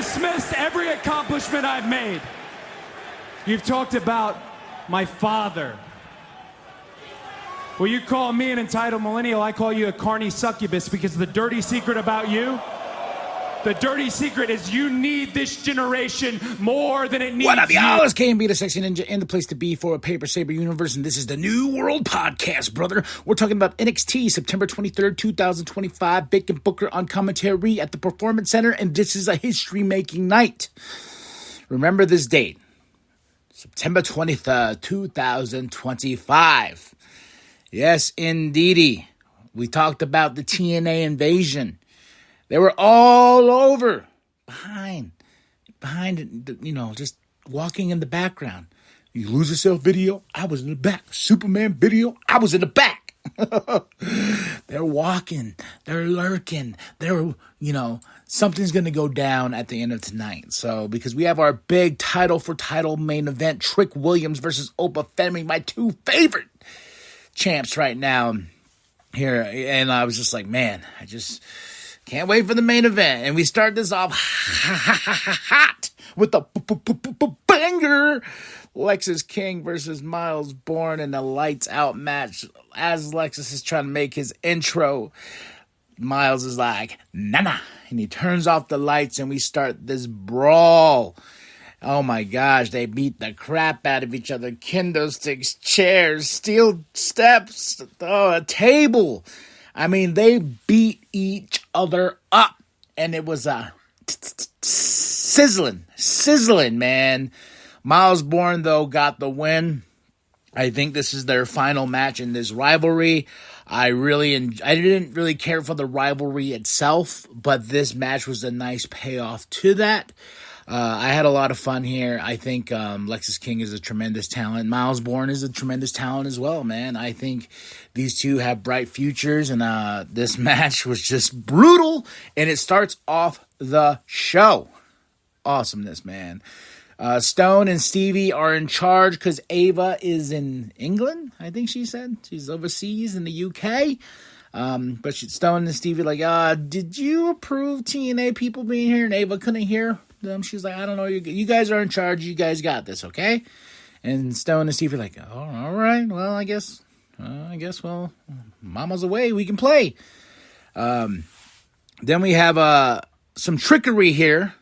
dismissed every accomplishment I've made. You've talked about my father. Well, you call me an entitled millennial, I call you a carny succubus, because the dirty secret about you, the dirty secret is you need this generation more than it needs What up, you. y'all? It's KMB, the Sexy Ninja, and the place to be for a Paper Saber universe, and this is the New World Podcast, brother. We're talking about NXT, September 23rd, 2025, Bacon Booker on commentary at the Performance Center, and this is a history-making night. Remember this date, September 23rd, 2025. Yes, indeedy. We talked about the TNA invasion. They were all over, behind, just walking in the background. You lose yourself video, I was in the back. Superman video, I was in the back. They're walking, they're lurking, something's going to go down at the end of tonight. So, because we have our big title for title main event, Trick Williams versus Opa Fenway, my two favorite champs right now here. And I was just like, man, I just can't wait for the main event. And we start this off hot with the banger. Lexis King versus Miles Bourne in a lights out match. As Lexis is trying to make his intro, Miles is like, nah. And he turns off the lights and we start this brawl. Oh my gosh, they beat the crap out of each other. Kendo sticks, chairs, steel steps, a table. I mean, they beat each other up. And it was sizzling, man. Miles Bourne, though, got the win. I think this is their final match in this rivalry. I didn't really care for the rivalry itself, but this match was a nice payoff to that. I had a lot of fun here. I think Lexis King is a tremendous talent. Miles Bourne is a tremendous talent as well, man. I think these two have bright futures, and this match was just brutal, and it starts off the show. Awesomeness, man. Stone and Stevie are in charge because Ava is in England, I think she said. She's overseas in the UK. But Stone and Stevie like, did you approve TNA people being here? And Ava couldn't hear them. She's like, I don't know. You guys are in charge. You guys got this, okay? And Stone and Stevie are like, oh, all right. Well, I guess, Mama's away. We can play. Then we have some trickery here.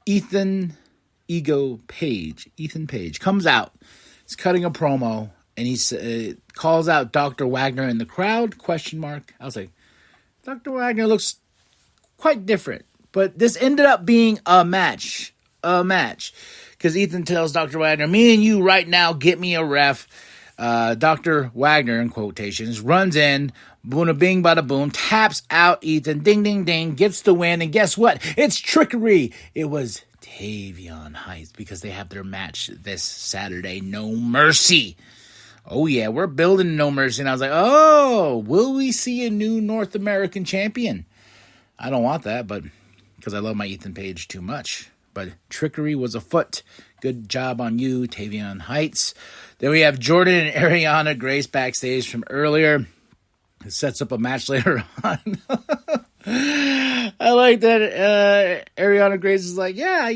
Ethan Page comes out. He's cutting a promo, and he calls out Dr. Wagner in the crowd, ? I was like, Dr. Wagner looks quite different. But this ended up being a match. Because Ethan tells Dr. Wagner, me and you right now, get me a ref. Dr. Wagner, in quotations, runs in, boona bing bada boom, taps out Ethan, ding ding ding, gets the win, and guess what? It's trickery. It was Tavion Heights because they have their match this Saturday, No Mercy. Oh yeah, we're building No Mercy, and I was like, oh, will we see a new North American champion? I don't want that, but because I love my Ethan Page too much. But trickery was afoot. Good job on you, Tavion Heights. Then we have Jordan and Ariana Grace backstage from earlier. It sets up a match later on. I like that Ariana Grace is like, yeah,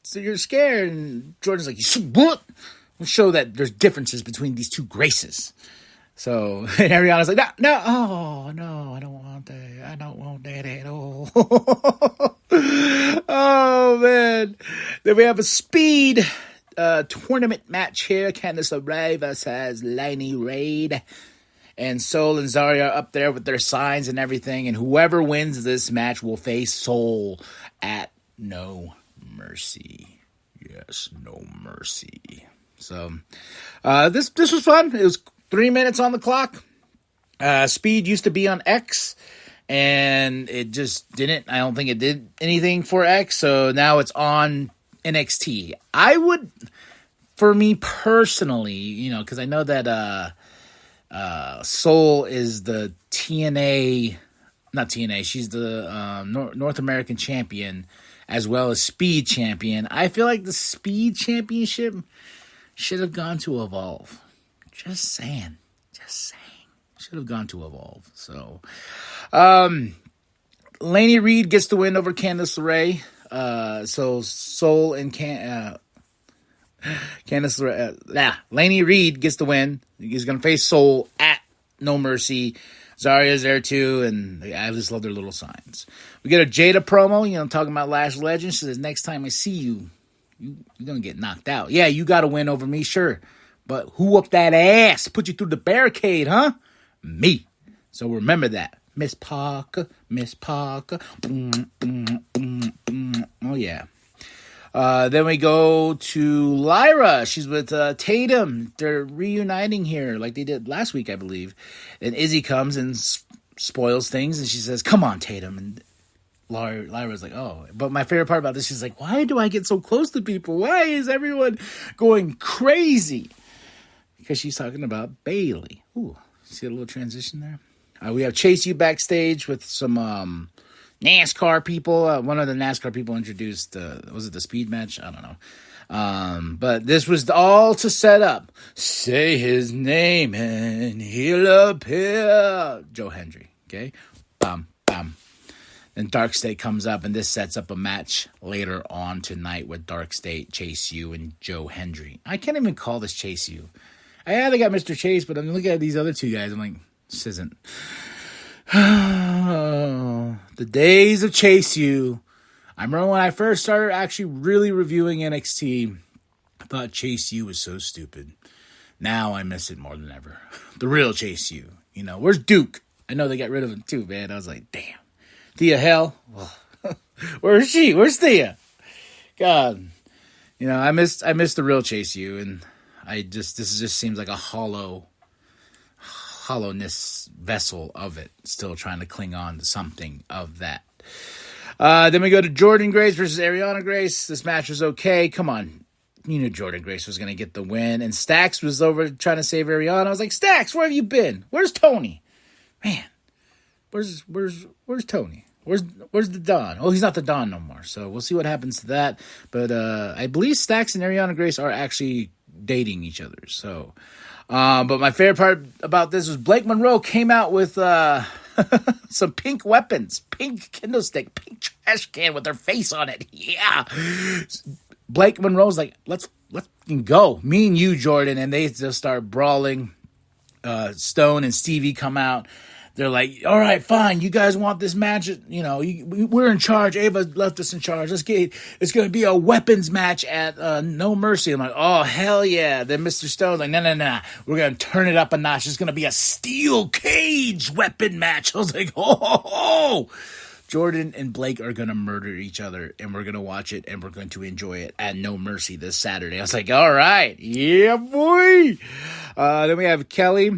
so you're scared. And Jordan's like, what? We'll show that there's differences between these two Graces. So and Ariana's like, no, I don't want that. I don't want that at all. Oh, man. Then we have a speed tournament match here. Candice LeRae versus Lainey Reid. And Soul and Zarya are up there with their signs and everything. And whoever wins this match will face Soul at No Mercy. Yes, No Mercy. So this was fun. It was 3 minutes on the clock. Speed used to be on X, and it just didn't. I don't think it did anything for X, so now it's on NXT. I would, for me personally, because I know that Soul is the not TNA, she's the North American champion as well as Speed champion. I feel like the Speed championship should have gone to Evolve. Just saying. Should have gone to Evolve. So, Lainey Reid gets the win over Candice LeRae. So Soul and Candice, Laney Reed gets the win. He's going to face Soul at No Mercy. Zarya's there too, and I just love their little signs. We get a Jada promo, talking about Lash Legend. She says, next time I see you, you're going to get knocked out. Yeah, you got to win over me, sure. But who whooped that ass? Put you through the barricade, huh? Me. So remember that. Miss Parker. Oh, yeah. Then we go to Lyra. She's with Tatum. They're reuniting here like they did last week, I believe. And Izzy comes and spoils things, and she says, come on, Tatum. And Lyra's like, oh. But my favorite part about this, she's like, why do I get so close to people? Why is everyone going crazy? Because she's talking about Bailey. Ooh, see a little transition there? We have Chase U backstage with some NASCAR people. One of the NASCAR people introduced, was it the speed match? I don't know. But this was all to set up. Say his name and he'll appear. Joe Hendry. Okay? Bam, bam. Then Dark State comes up, and this sets up a match later on tonight with Dark State, Chase U, and Joe Hendry. I can't even call this Chase U. They got Mr. Chase, but I'm looking at these other two guys. I'm like, this isn't. The days of Chase U. I remember when I first started actually really reviewing NXT, I thought Chase U was so stupid. Now I miss it more than ever. The real Chase U. Where's Duke? I know they got rid of him too, man. I was like, damn. Thea Hell? Where is she? Where's Thea? God. I missed the real Chase U, and this just seems like a hollowness vessel of it, still trying to cling on to something of that. Then we go to Jordan Grace versus Ariana Grace. This match was okay. Come on. You knew Jordan Grace was going to get the win. And Stax was over trying to save Ariana. I was like, Stax, where have you been? Where's Tony? Man, where's Tony? Where's the Don? Oh, he's not the Don no more. So we'll see what happens to that. But I believe Stax and Ariana Grace are actually dating each other. So, but my favorite part about this was Blake Monroe came out with some pink weapons, pink kendo stick, pink trash can with their face on it. Yeah. Blake Monroe's like, let's go. Me and you, Jordan. And they just start brawling. Stone and Stevie come out. They're like, all right, fine. You guys want this match? We're in charge. Ava left us in charge. It's going to be a weapons match at No Mercy. I'm like, oh, hell yeah. Then Mr. Stone's like, no. We're going to turn it up a notch. It's going to be a steel cage weapon match. I was like, oh. Jordan and Blake are going to murder each other, and we're going to watch it, and we're going to enjoy it at No Mercy this Saturday. I was like, all right. Yeah, boy. Then we have Kelly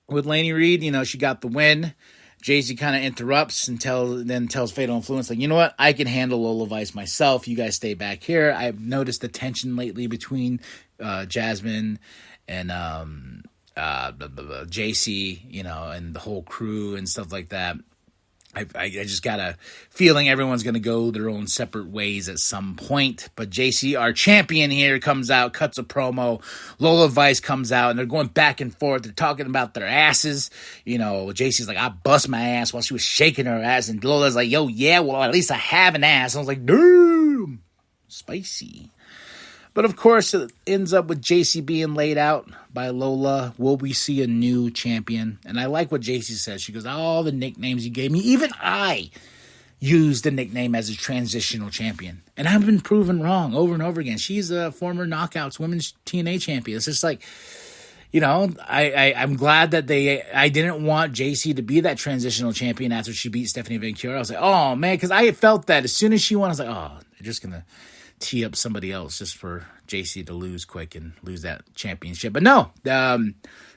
with Laney Reed. She got the win. Jay-Z kind of interrupts and tells Fatal Influence, like, you know what? I can handle Lola Vice myself. You guys stay back here. I've noticed the tension lately between Jasmine and JC, and the whole crew and stuff like that. I just got a feeling everyone's going to go their own separate ways at some point. But JC, our champion here, comes out, cuts a promo. Lola Vice comes out, and they're going back and forth. They're talking about their asses. JC's like, I bust my ass while she was shaking her ass. And Lola's like, yo, yeah, well, at least I have an ass. I was like, damn, spicy. But, of course, it ends up with JC being laid out by Lola. Will we see a new champion? And I like what JC says. She goes, all the nicknames you gave me, even I used the nickname as a transitional champion. And I've been proven wrong over and over again. She's a former Knockouts Women's TNA champion. It's just like, I'm glad that I didn't want JC to be that transitional champion after she beat Stephanie Vancouver. I was like, oh, man, because I felt that as soon as she won, I was like, oh, they're just going to tee up somebody else just for JC to lose quick and lose that championship. But no,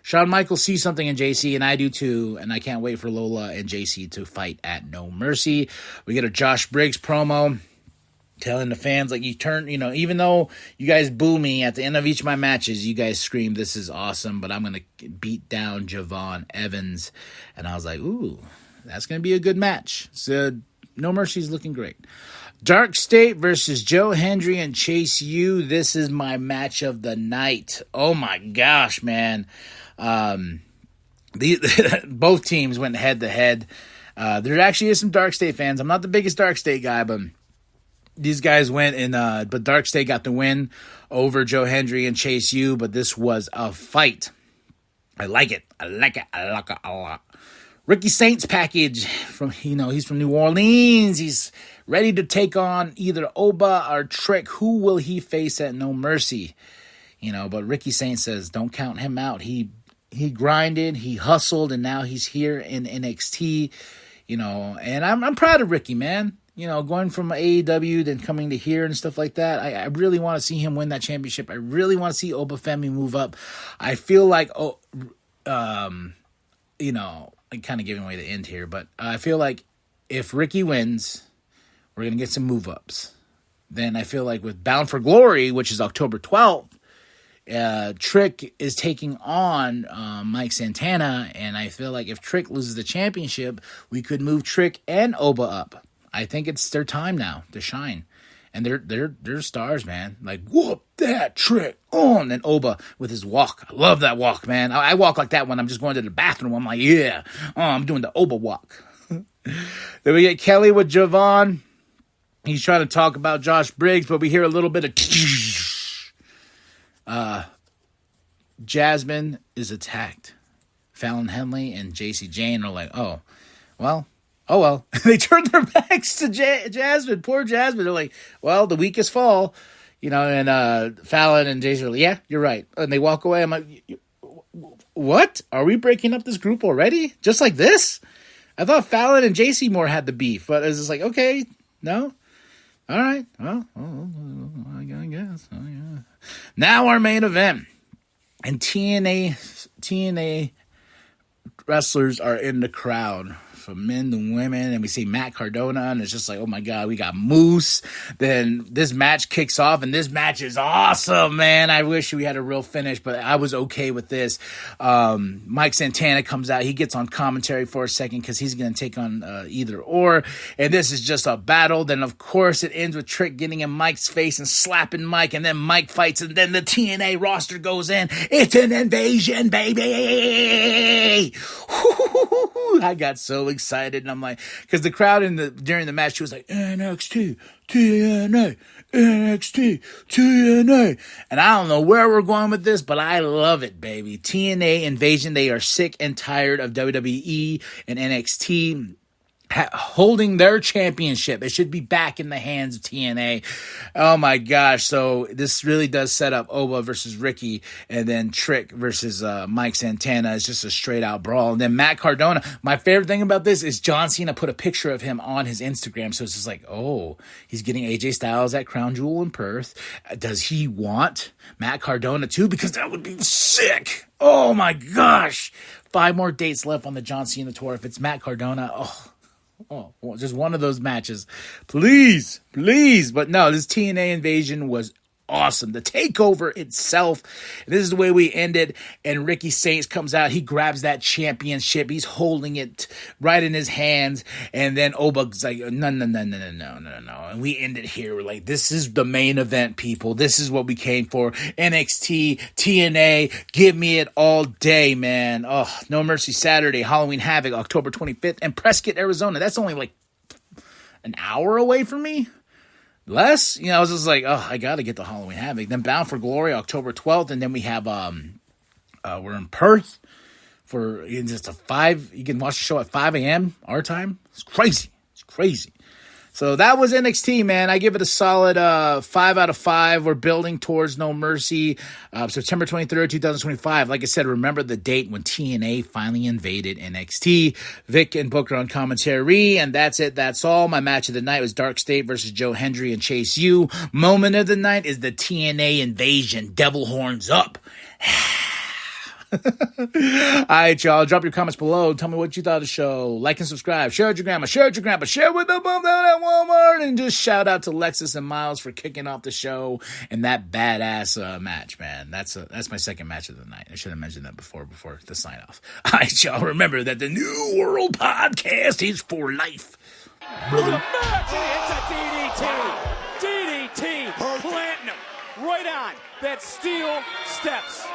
Shawn Michaels sees something in JC, and I do too, and I can't wait for Lola and JC to fight at No Mercy. We get a Josh Briggs promo telling the fans, like, even though you guys boo me at the end of each of my matches, you guys scream, this is awesome, but I'm going to beat down Javon Evans. And I was like, ooh, that's going to be a good match. So No Mercy's looking great. Dark State versus Joe Hendry and Chase U. This is my match of the night. Oh my gosh, man. Both teams went head to head. There actually is some Dark State fans. I'm not the biggest Dark State guy, but these guys went and but Dark State got the win over Joe Hendry and Chase U, but this was a fight. I like it. I like it a lot. Ricky Saints package from, he's from New Orleans. He's ready to take on either Oba or Trick. Who will he face at No Mercy? But Ricky Saints says don't count him out. He grinded, he hustled, and now he's here in NXT. And I'm proud of Ricky, man. Going from AEW, then coming to here and stuff like that. I really want to see him win that championship. I really want to see Obafemi move up. I feel like, I'm kind of giving away the end here, but I feel like if Ricky wins, we're going to get some move ups. Then I feel like with Bound for Glory, which is October 12th, Trick is taking on Mike Santana, and I feel like if Trick loses the championship, we could move Trick and Oba up. I think it's their time now to shine, and they're stars, man. Like, whoop that Trick on, and Oba with his walk. I love that walk, man. I walk like that when I'm just going to the bathroom. I'm like, yeah, I'm doing the Oba walk. Then we get Kelly with Javon. He's trying to talk about Josh Briggs, but we hear a little bit of Jasmine is attacked. Fallon Henley and JC Jane are like, oh well. They turn their backs to Jasmine. Poor Jasmine. They're like, well, the weakest fall. And Fallon and JC are like, yeah, you're right. And they walk away. I'm like, what? Are we breaking up this group already? Just like this? I thought Fallon and JC Moore had the beef, but it's just like, okay, no? All right. Well, I guess. Oh, yeah. Now our main event. And TNA wrestlers are in the crowd, from men to women, and we see Matt Cardona, and it's just like, oh my God, we got Moose. Then this match kicks off, and this match is awesome, man. I wish we had a real finish, but I was okay with this. Mike Santana comes out. He gets on commentary for a second because he's going to take on either or, and this is just a battle. Then, of course, it ends with Trick getting in Mike's face and slapping Mike, and then Mike fights, and then the TNA roster goes in. It's an invasion, baby! I got so excited, and I'm like, because the crowd during the match, she was like, NXT, TNA, NXT, TNA, and I don't know where we're going with this, but I love it, baby. TNA Invasion. They are sick and tired of WWE and NXT holding their championship. It should be back in the hands of TNA. Oh my gosh. So this really does set up Oba versus Ricky, and then Trick versus Mike Santana. It's just a straight out brawl. And then Matt Cardona. My favorite thing about this is John Cena put a picture of him on his Instagram. So it's just like, oh, he's getting AJ Styles at Crown Jewel in Perth. Does he want Matt Cardona too? Because that would be sick. Oh my gosh. 5 more dates left on the John Cena tour. If it's Matt Cardona, well, just one of those matches. Please. But no, this TNA Invasion was awesome. The takeover itself, this is the way we ended, and Ricky Saints comes out. He grabs that championship. He's holding it right in his hands, and then Oba's like, no. And we end it here. We're like, this is the main event, people. This is what we came for. NXT, TNA, give me it all day, man. Oh, No Mercy Saturday, Halloween Havoc, October 25th, and Prescott, Arizona. That's only like an hour away from me. Less, I was just like, I gotta get the Halloween Havoc. Then Bound for Glory, October 12th, and then we have we're in Perth for just a 5. You can watch the show at 5 a.m. our time. It's crazy. So that was NXT, man. I give it a solid 5 out of 5. We're building towards No Mercy, September 23rd, 2025. Like I said, remember the date when TNA finally invaded NXT. Vic and Booker on commentary, and that's it. That's all. My match of the night was Dark State versus Joe Hendry and Chase U. Moment of the night is the TNA invasion. Devil horns up. All right, y'all. Drop your comments below. Tell me what you thought of the show. Like and subscribe. Share with your grandma. Share with the bum down at Walmart. And just shout out to Lexus and Miles for kicking off the show and that badass match, man. That's my second match of the night. I should have mentioned that before the sign off. All right, y'all. Remember that the New World Podcast is for life. Brother. It's a DDT. DDT. Planting him right on that steel steps.